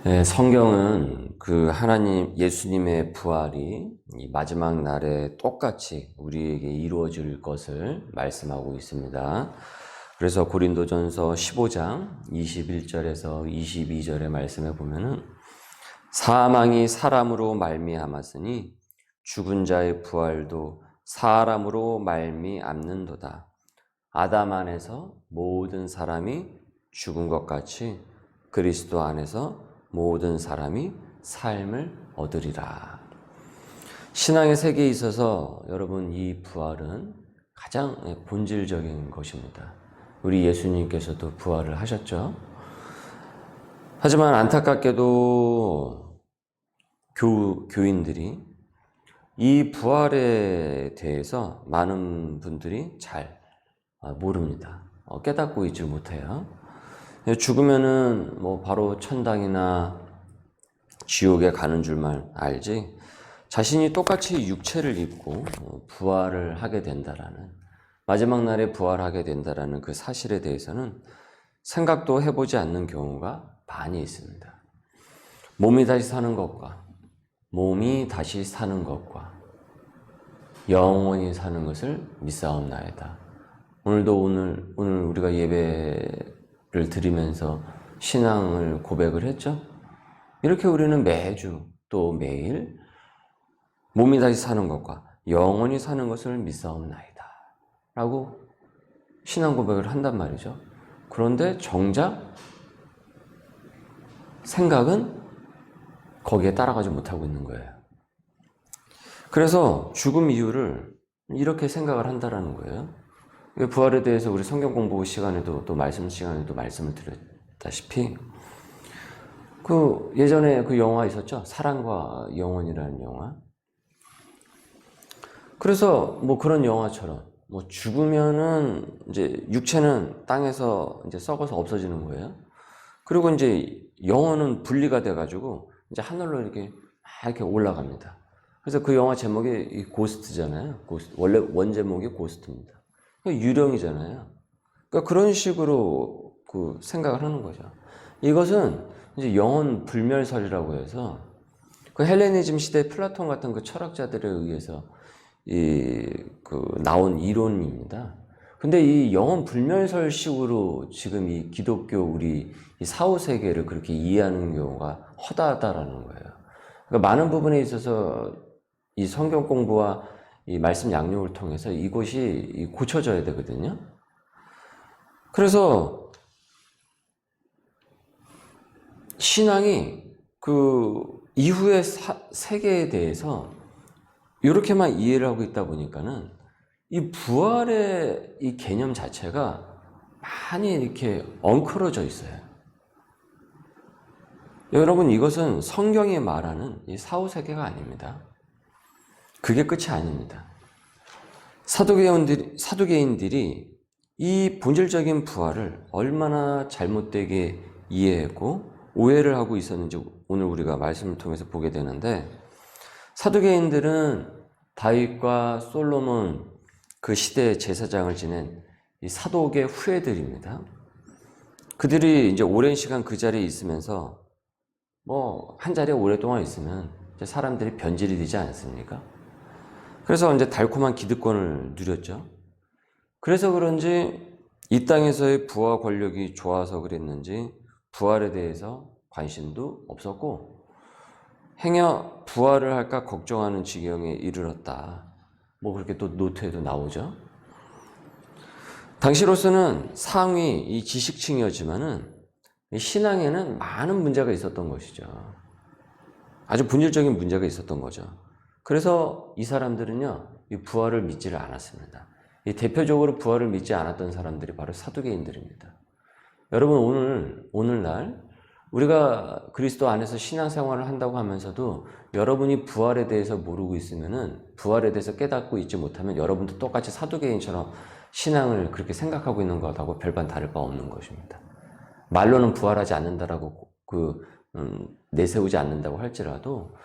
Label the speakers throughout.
Speaker 1: 네, 성경은 그 하나님 예수님의 부활이 이 마지막 날에 똑같이 우리에게 이루어질 것을 말씀하고 있습니다. 그래서 고린도전서 15장 21절에서 22절의 말씀에 보면은 사망이 사람으로 말미암았으니 죽은 자의 부활도 사람으로 말미암는도다. 아담 안에서 모든 사람이 죽은 것 같이 그리스도 안에서 모든 사람이 삶을 얻으리라. 신앙의 세계에 있어서 여러분 이 부활은 가장 본질적인 것입니다. 우리 예수님께서도 부활을 하셨죠. 하지만 안타깝게도 교인들이 이 부활에 대해서 많은 분들이 잘 모릅니다. 깨닫고 있지 못해요. 죽으면은 뭐 바로 천당이나 지옥에 가는 줄만 알지 자신이 똑같이 육체를 입고 부활을 하게 된다라는, 마지막 날에 부활하게 된다라는 그 사실에 대해서는 생각도 해보지 않는 경우가 많이 있습니다. 몸이 다시 사는 것과 영원히 사는 것을 믿사옵나이다. 오늘 우리가 예배를 드리면서 신앙을 고백을 했죠. 이렇게 우리는 매주 또 매일 몸이 다시 사는 것과 영원히 사는 것을 믿사옵나이다 라고 신앙 고백을 한단 말이죠. 그런데 정작 생각은 거기에 따라가지 못하고 있는 거예요. 그래서 죽음 이유를 이렇게 생각을 한다라는 거예요. 부활에 대해서 우리 성경 공부 시간에도 또 말씀 시간에도 말씀을 드렸다시피 예전에 그 영화 있었죠. 사랑과 영혼이라는 영화. 그래서 뭐 그런 영화처럼 뭐 죽으면은 이제 육체는 땅에서 이제 썩어서 없어지는 거예요. 그리고 이제 영혼은 분리가 돼가지고 이제 하늘로 이렇게 올라갑니다. 그래서 그 영화 제목이 고스트잖아요. 원래 원제목이 고스트입니다. 유령이잖아요. 그러니까 그런 식으로 생각을 하는 거죠. 이것은 이제 영혼 불멸설이라고 해서 그 헬레니즘 시대 플라톤 같은 그 철학자들에 의해서 나온 이론입니다. 근데 이 영혼 불멸설식으로 지금 이 기독교 우리 이 사후 세계를 그렇게 이해하는 경우가 허다하다라는 거예요. 그러니까 많은 부분에 있어서 이 성경 공부와 이 말씀 양육을 통해서 이곳이 고쳐져야 되거든요. 그래서 신앙이 그 이후의 세계에 대해서 이렇게만 이해를 하고 있다 보니까는 이 부활의 이 개념 자체가 많이 이렇게 엉클어져 있어요. 여러분, 이것은 성경이 말하는 이 사후 세계가 아닙니다. 그게 끝이 아닙니다. 사두개인들이 이 본질적인 부활을 얼마나 잘못되게 이해했고 오해를 하고 있었는지 오늘 우리가 말씀을 통해서 보게 되는데, 사두개인들은 다윗과 솔로몬 그 시대의 제사장을 지낸 이 사독의 후예들입니다. 그들이 이제 오랜 시간 그 자리에 있으면서 뭐 한 자리에 오랫동안 있으면 이제 사람들이 변질이 되지 않습니까? 그래서 이제 달콤한 기득권을 누렸죠. 그래서 그런지 이 땅에서의 부와 권력이 좋아서 그랬는지 부활에 대해서 관심도 없었고 행여 부활을 할까 걱정하는 지경에 이르렀다. 뭐 그렇게 또 노트에도 나오죠. 당시로서는 상위 이 지식층이었지만은 신앙에는 많은 문제가 있었던 것이죠. 아주 본질적인 문제가 있었던 거죠. 그래서 이 사람들은요, 이 부활을 믿지를 않았습니다. 이 대표적으로 부활을 믿지 않았던 사람들이 바로 사두개인들입니다. 여러분, 오늘날 우리가 그리스도 안에서 신앙생활을 한다고 하면서도 여러분이 부활에 대해서 모르고 있으면은, 부활에 대해서 깨닫고 있지 못하면 여러분도 똑같이 사두개인처럼 신앙을 그렇게 생각하고 있는 것하고 별반 다를 바 없는 것입니다. 말로는 부활하지 않는다라고 내세우지 않는다고 할지라도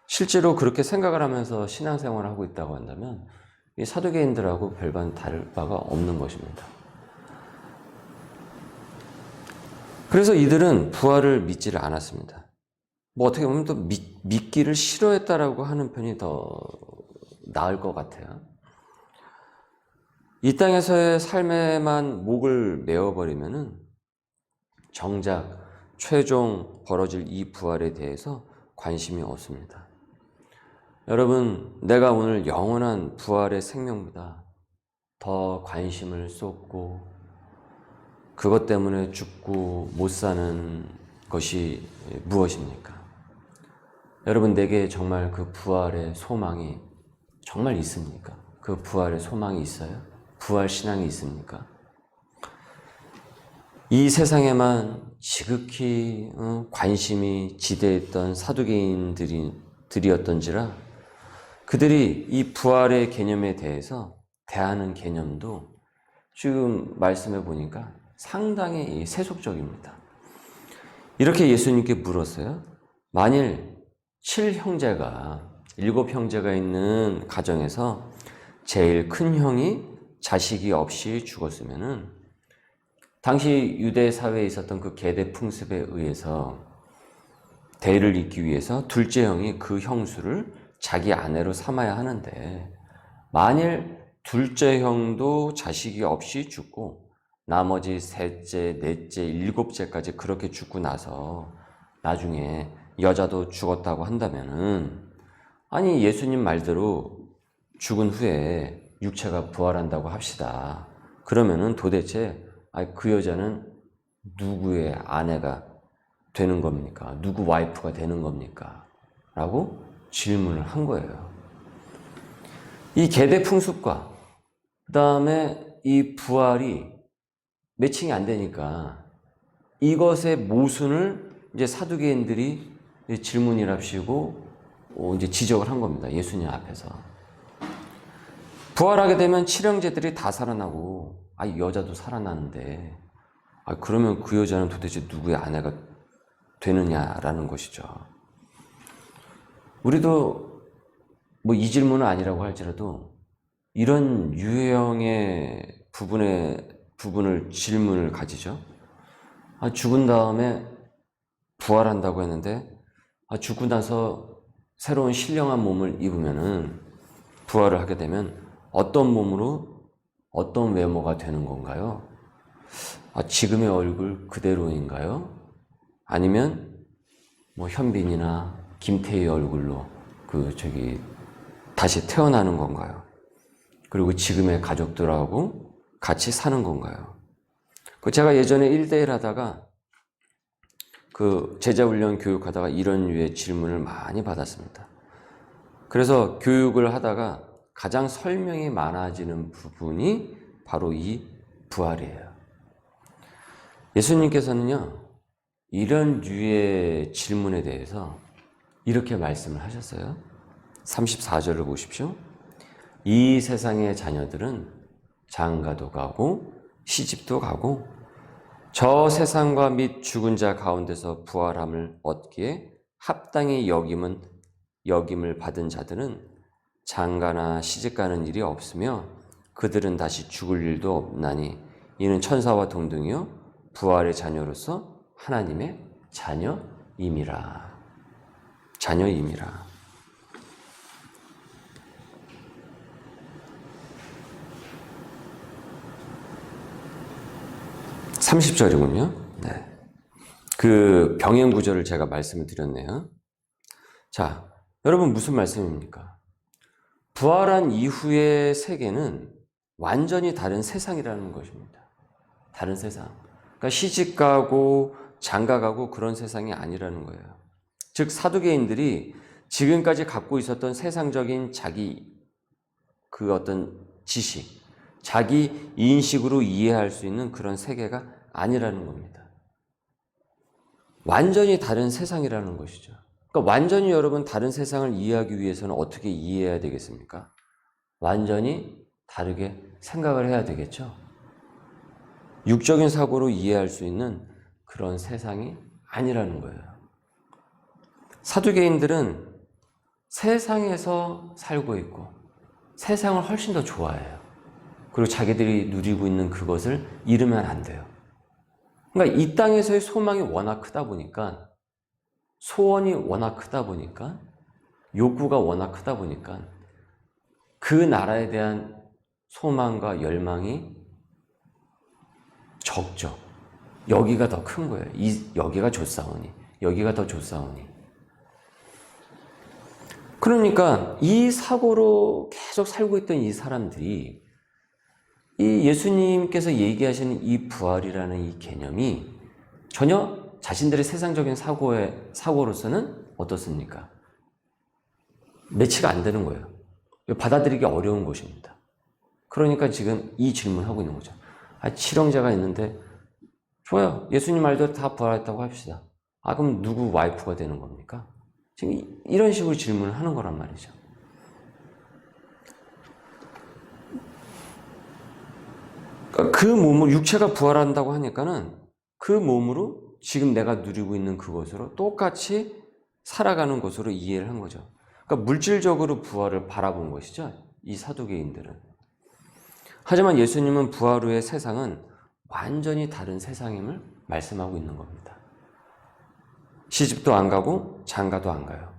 Speaker 1: 실제로 그렇게 생각을 하면서 신앙생활을 하고 있다고 한다면 이 사두개인들하고 별반 다를 바가 없는 것입니다. 그래서 이들은 부활을 믿지를 않았습니다. 뭐 어떻게 보면 또 믿기를 싫어했다라고 하는 편이 더 나을 것 같아요. 이 땅에서의 삶에만 목을 메어버리면은 정작 최종 벌어질 이 부활에 대해서 관심이 없습니다. 여러분, 내가 오늘 영원한 부활의 생명보다 더 관심을 쏟고 그것 때문에 죽고 못 사는 것이 무엇입니까? 여러분, 내게 정말 그 부활의 소망이 정말 있습니까? 그 부활의 소망이 있어요? 부활 신앙이 있습니까? 이 세상에만 지극히 관심이 지대했던 사두개인들이었던지라 그들이 이 부활의 개념에 대해서 대하는 개념도 지금 말씀해 보니까 상당히 세속적입니다. 이렇게 예수님께 물었어요. 만일 7형제가 있는 가정에서 제일 큰 형이 자식이 없이 죽었으면은 당시 유대 사회에 있었던 그 계대 풍습에 의해서 대를 잇기 위해서 둘째 형이 그 형수를 자기 아내로 삼아야 하는데 만일 둘째 형도 자식이 없이 죽고 나머지 셋째, 넷째, 일곱째까지 그렇게 죽고 나서 나중에 여자도 죽었다고 한다면은 아니 예수님 말대로 죽은 후에 육체가 부활한다고 합시다. 그러면은 도대체 그 여자는 누구의 아내가 되는 겁니까? 누구 와이프가 되는 겁니까? 라고 질문을 한 거예요. 이 계대 풍습과 그 다음에 이 부활이 매칭이 안 되니까 이것의 모순을 이제 사두개인들이 질문이랍시고 이제 지적을 한 겁니다. 예수님 앞에서. 부활하게 되면 칠형제들이 다 살아나고 여자도 살아나는데 그러면 그 여자는 도대체 누구의 아내가 되느냐라는 것이죠. 우리도 뭐 이 질문은 아니라고 할지라도 이런 유형의 부분을 질문을 가지죠. 죽은 다음에 부활한다고 했는데 죽고 나서 새로운 신령한 몸을 입으면은 부활을 하게 되면 어떤 몸으로 어떤 외모가 되는 건가요? 지금의 얼굴 그대로인가요? 아니면 뭐 현빈이나 김태희 얼굴로 다시 태어나는 건가요? 그리고 지금의 가족들하고 같이 사는 건가요? 제가 예전에 1대1 하다가 제자훈련 교육하다가 이런 류의 질문을 많이 받았습니다. 그래서 교육을 하다가 가장 설명이 많아지는 부분이 바로 이 부활이에요. 예수님께서는요, 이런 류의 질문에 대해서 이렇게 말씀을 하셨어요. 34절을 보십시오. 이 세상의 자녀들은 장가도 가고 시집도 가고 저 세상과 및 죽은 자 가운데서 부활함을 얻기에 합당히 여김을 받은 자들은 장가나 시집가는 일이 없으며 그들은 다시 죽을 일도 없나니 이는 천사와 동등이요 부활의 자녀로서 하나님의 자녀임이라. 자녀임이라. 30절이군요. 네. 그 병행 구절을 제가 말씀을 드렸네요. 자, 여러분 무슨 말씀입니까? 부활한 이후의 세계는 완전히 다른 세상이라는 것입니다. 다른 세상. 그러니까 시집가고 장가가고 그런 세상이 아니라는 거예요. 즉 사두개인들이 지금까지 갖고 있었던 세상적인 자기 어떤 지식, 자기 인식으로 이해할 수 있는 그런 세계가 아니라는 겁니다. 완전히 다른 세상이라는 것이죠. 그러니까 완전히 여러분 다른 세상을 이해하기 위해서는 어떻게 이해해야 되겠습니까? 완전히 다르게 생각을 해야 되겠죠. 육적인 사고로 이해할 수 있는 그런 세상이 아니라는 거예요. 사두개인들은 세상에서 살고 있고 세상을 훨씬 더 좋아해요. 그리고 자기들이 누리고 있는 그것을 잃으면 안 돼요. 그러니까 이 땅에서의 소망이 워낙 크다 보니까 소원이 워낙 크다 보니까, 욕구가 워낙 크다 보니까 그 나라에 대한 소망과 열망이 적죠. 여기가 더 큰 거예요. 여기가 좋사오니, 여기가 더 좋사오니. 그러니까 이 사고로 계속 살고 있던 이 사람들이 이 예수님께서 얘기하시는 이 부활이라는 이 개념이 전혀 자신들의 세상적인 사고로서는 어떻습니까? 매치가 안 되는 거예요. 받아들이기 어려운 것입니다. 그러니까 지금 이 질문을 하고 있는 거죠. 칠형제가 있는데 좋아요. 예수님 말대로 다 부활했다고 합시다. 그럼 누구 와이프가 되는 겁니까? 지금 이런 식으로 질문을 하는 거란 말이죠. 그 몸으로 육체가 부활한다고 하니까는 그 몸으로 지금 내가 누리고 있는 그것으로 똑같이 살아가는 것으로 이해를 한 거죠. 그러니까 물질적으로 부활을 바라본 것이죠. 이 사두개인들은. 하지만 예수님은 부활 후의 세상은 완전히 다른 세상임을 말씀하고 있는 겁니다. 시집도 안 가고 장가도 안 가요.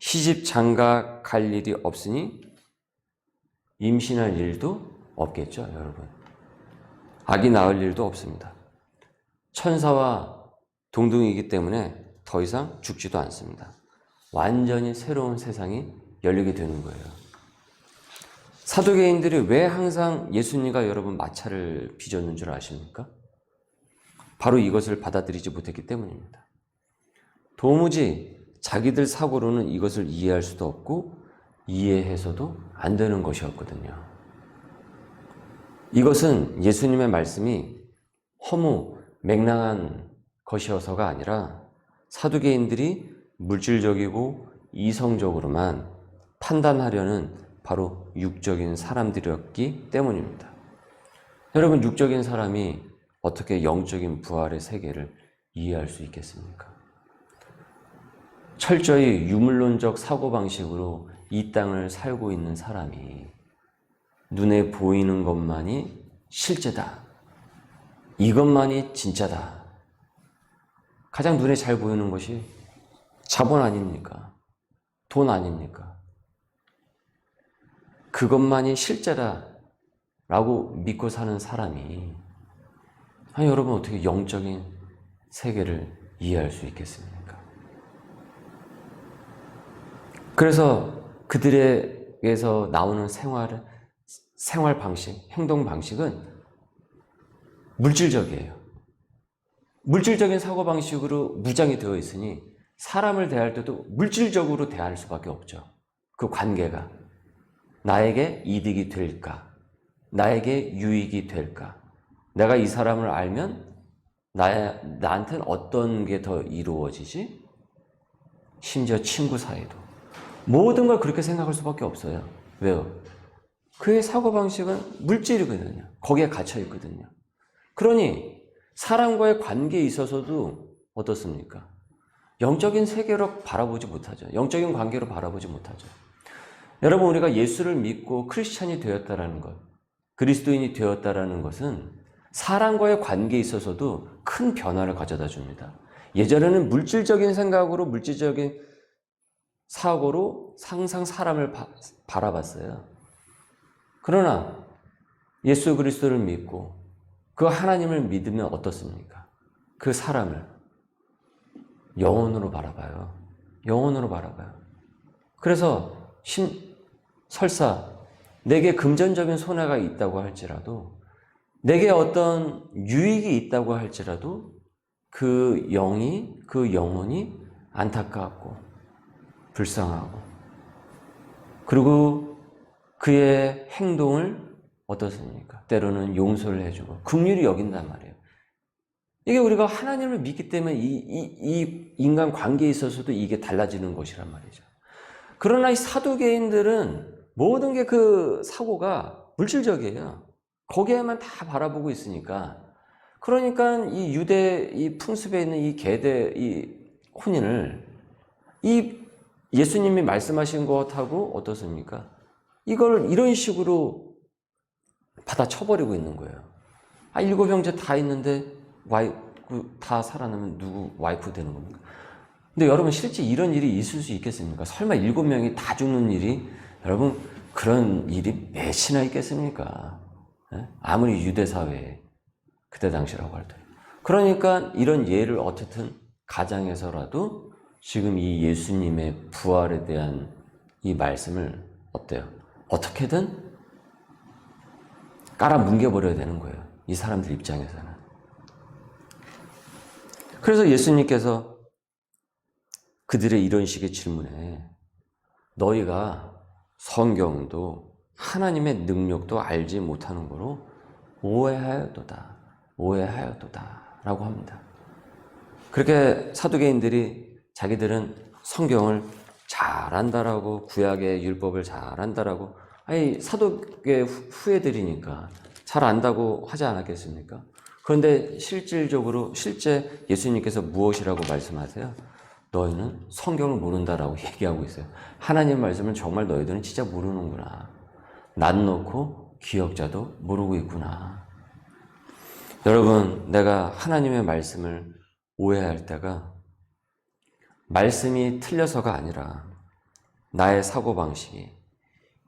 Speaker 1: 시집 장가 갈 일이 없으니 임신할 일도 없겠죠, 여러분. 아기 낳을 일도 없습니다. 천사와 동등이기 때문에 더 이상 죽지도 않습니다. 완전히 새로운 세상이 열리게 되는 거예요. 사두개인들이 왜 항상 예수님과 여러분 마찰을 빚었는 줄 아십니까? 바로 이것을 받아들이지 못했기 때문입니다. 도무지 자기들 사고로는 이것을 이해할 수도 없고 이해해서도 안 되는 것이었거든요. 이것은 예수님의 말씀이 허무 맹랑한 것이어서가 아니라 사두개인들이 물질적이고 이성적으로만 판단하려는 바로 육적인 사람들이었기 때문입니다. 여러분, 육적인 사람이 어떻게 영적인 부활의 세계를 이해할 수 있겠습니까? 철저히 유물론적 사고방식으로 이 땅을 살고 있는 사람이 눈에 보이는 것만이 실제다. 이것만이 진짜다. 가장 눈에 잘 보이는 것이 자본 아닙니까? 돈 아닙니까? 그것만이 실제다 라고 믿고 사는 사람이 여러분 어떻게 영적인 세계를 이해할 수 있겠습니까? 그래서 그들에게서 나오는 생활 방식, 행동 방식은 물질적이에요. 물질적인 사고 방식으로 무장이 되어 있으니 사람을 대할 때도 물질적으로 대할 수밖에 없죠. 그 관계가 나에게 이득이 될까? 나에게 유익이 될까? 내가 이 사람을 알면 나한테는 어떤 게 더 이루어지지? 심지어 친구 사이도. 모든 걸 그렇게 생각할 수밖에 없어요. 왜요? 그의 사고방식은 물질이거든요. 거기에 갇혀 있거든요. 그러니 사람과의 관계에 있어서도 어떻습니까? 영적인 세계로 바라보지 못하죠. 영적인 관계로 바라보지 못하죠. 여러분, 우리가 예수를 믿고 크리스찬이 되었다라는 것, 그리스도인이 되었다라는 것은 사람과의 관계에 있어서도 큰 변화를 가져다 줍니다. 예전에는 물질적인 생각으로 물질적인 사고로 항상 사람을 바라봤어요. 그러나 예수 그리스도를 믿고 그 하나님을 믿으면 어떻습니까? 그 사람을 영혼으로 바라봐요. 영혼으로 바라봐요. 그래서 설사 내게 금전적인 손해가 있다고 할지라도, 내게 어떤 유익이 있다고 할지라도 그 영혼이 안타깝고 불쌍하고, 그리고 그의 행동을 어떻습니까? 때로는 용서를 해주고 긍휼히 여긴단 말이에요. 이게 우리가 하나님을 믿기 때문에 이 인간 관계에 있어서도 이게 달라지는 것이란 말이죠. 그러나 이 사두개인들은 모든 게 그 사고가 물질적이에요. 거기에만 다 바라보고 있으니까. 그러니까 이 유대 이 풍습에 있는 이 계대 이 혼인을 이 예수님이 말씀하신 것하고 어떻습니까? 이걸 이런 식으로 받아 쳐버리고 있는 거예요. 7 형제 다 있는데 와이프 다 살아나면 누구 와이프 되는 겁니까? 근데 여러분 실제 이런 일이 있을 수 있겠습니까? 설마 7명이 다 죽는 일이 여러분 그런 일이 몇이나 있겠습니까? 예? 아무리 유대 사회에 그때 당시라고 할때도. 그러니까 이런 예를 어쨌든 가장해서라도 지금 이 예수님의 부활에 대한 이 말씀을 어때요? 어떻게든 깔아 뭉개버려야 되는 거예요. 이 사람들 입장에서는. 그래서 예수님께서 그들의 이런 식의 질문에 너희가 성경도 하나님의 능력도 알지 못하는 거로 오해하였도다. 오해하였도다. 라고 합니다. 그렇게 사두개인들이 자기들은 성경을 잘 안다라고, 구약의 율법을 잘 안다라고, 아니 사두개 후예들이니까 잘 안다고 하지 않았겠습니까? 그런데 실질적으로 실제 예수님께서 무엇이라고 말씀하세요? 너희는 성경을 모른다라고 얘기하고 있어요. 하나님 말씀을 정말 너희들은 진짜 모르는구나. 난 놓고 기억자도 모르고 있구나. 여러분, 내가 하나님의 말씀을 오해할 때가 말씀이 틀려서가 아니라 나의 사고방식이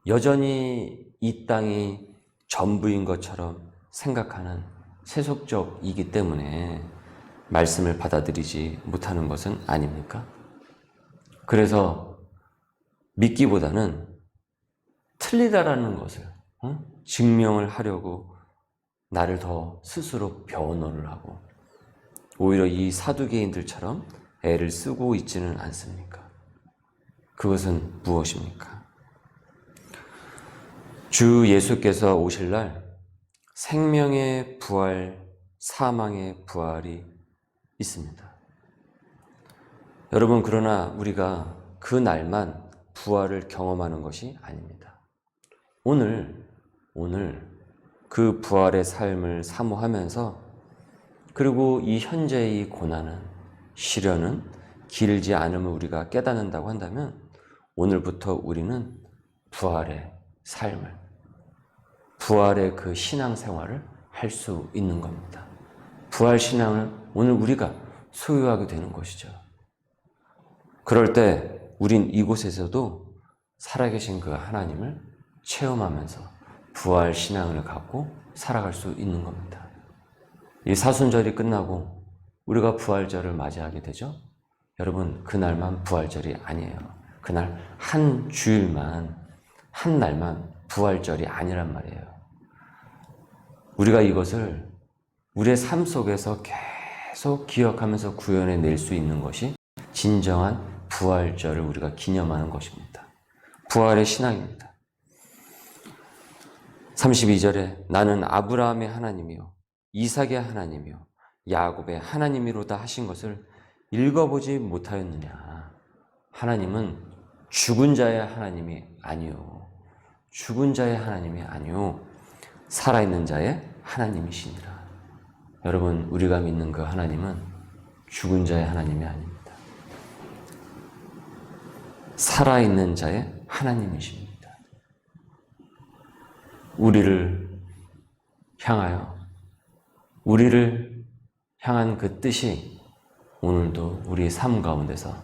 Speaker 1: 여전히 이 땅이 전부인 것처럼 생각하는 세속적이기 때문에 말씀을 받아들이지 못하는 것은 아닙니까? 그래서 믿기보다는 틀리다라는 것을 증명을 하려고 나를 더 스스로 변호를 하고 오히려 이 사두개인들처럼 애를 쓰고 있지는 않습니까? 그것은 무엇입니까? 주 예수께서 오실 날 생명의 부활, 사망의 부활이 있습니다. 여러분, 그러나 우리가 그 날만 부활을 경험하는 것이 아닙니다. 오늘 그 부활의 삶을 사모하면서 그리고 이 현재의 고난은, 시련은 길지 않음을 우리가 깨닫는다고 한다면 오늘부터 우리는 부활의 삶을, 부활의 그 신앙생활을 할 수 있는 겁니다. 부활 신앙을 오늘 우리가 소유하게 되는 것이죠. 그럴 때 우린 이곳에서도 살아계신 그 하나님을 체험하면서 부활 신앙을 갖고 살아갈 수 있는 겁니다. 이 사순절이 끝나고 우리가 부활절을 맞이하게 되죠. 여러분, 그날만 부활절이 아니에요. 그날 한 주일만, 한 날만 부활절이 아니란 말이에요. 우리가 이것을 우리의 삶 속에서 계속 기억하면서 구현해낼 수 있는 것이 진정한 부활절을 우리가 기념하는 것입니다. 부활의 신앙입니다. 32절에 나는 아브라함의 하나님이요 이삭의 하나님이요 야곱의 하나님이로다 하신 것을 읽어보지 못하였느냐. 하나님은 죽은 자의 하나님이 아니요, 죽은 자의 하나님이 아니요 살아있는 자의 하나님이시니라. 여러분, 우리가 믿는 그 하나님은 죽은 자의 하나님이 아닙니다. 살아있는 자의 하나님이십니다. 우리를 향한 그 뜻이 오늘도 우리 삶 가운데서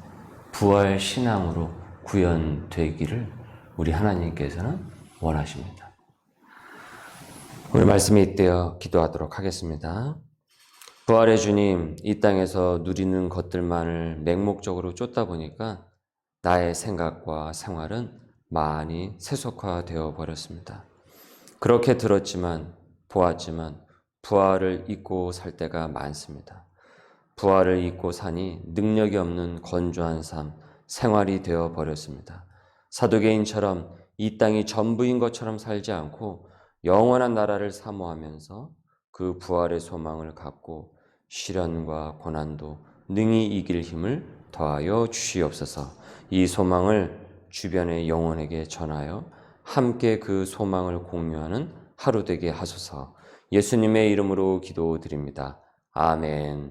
Speaker 1: 부활 신앙으로 구현되기를 우리 하나님께서는 원하십니다. 오늘 말씀이 있대요. 기도하도록 하겠습니다. 부활의 주님, 이 땅에서 누리는 것들만을 맹목적으로 쫓다 보니까 나의 생각과 생활은 많이 세속화되어 버렸습니다. 그렇게 들었지만 보았지만 부활을 잊고 살 때가 많습니다. 부활을 잊고 사니 능력이 없는 건조한 삶, 생활이 되어 버렸습니다. 사두개인처럼 이 땅이 전부인 것처럼 살지 않고 영원한 나라를 사모하면서 그 부활의 소망을 갖고 시련과 고난도 능히 이길 힘을 더하여 주시옵소서. 이 소망을 주변의 영혼에게 전하여 함께 그 소망을 공유하는 하루 되게 하소서. 예수님의 이름으로 기도드립니다. 아멘.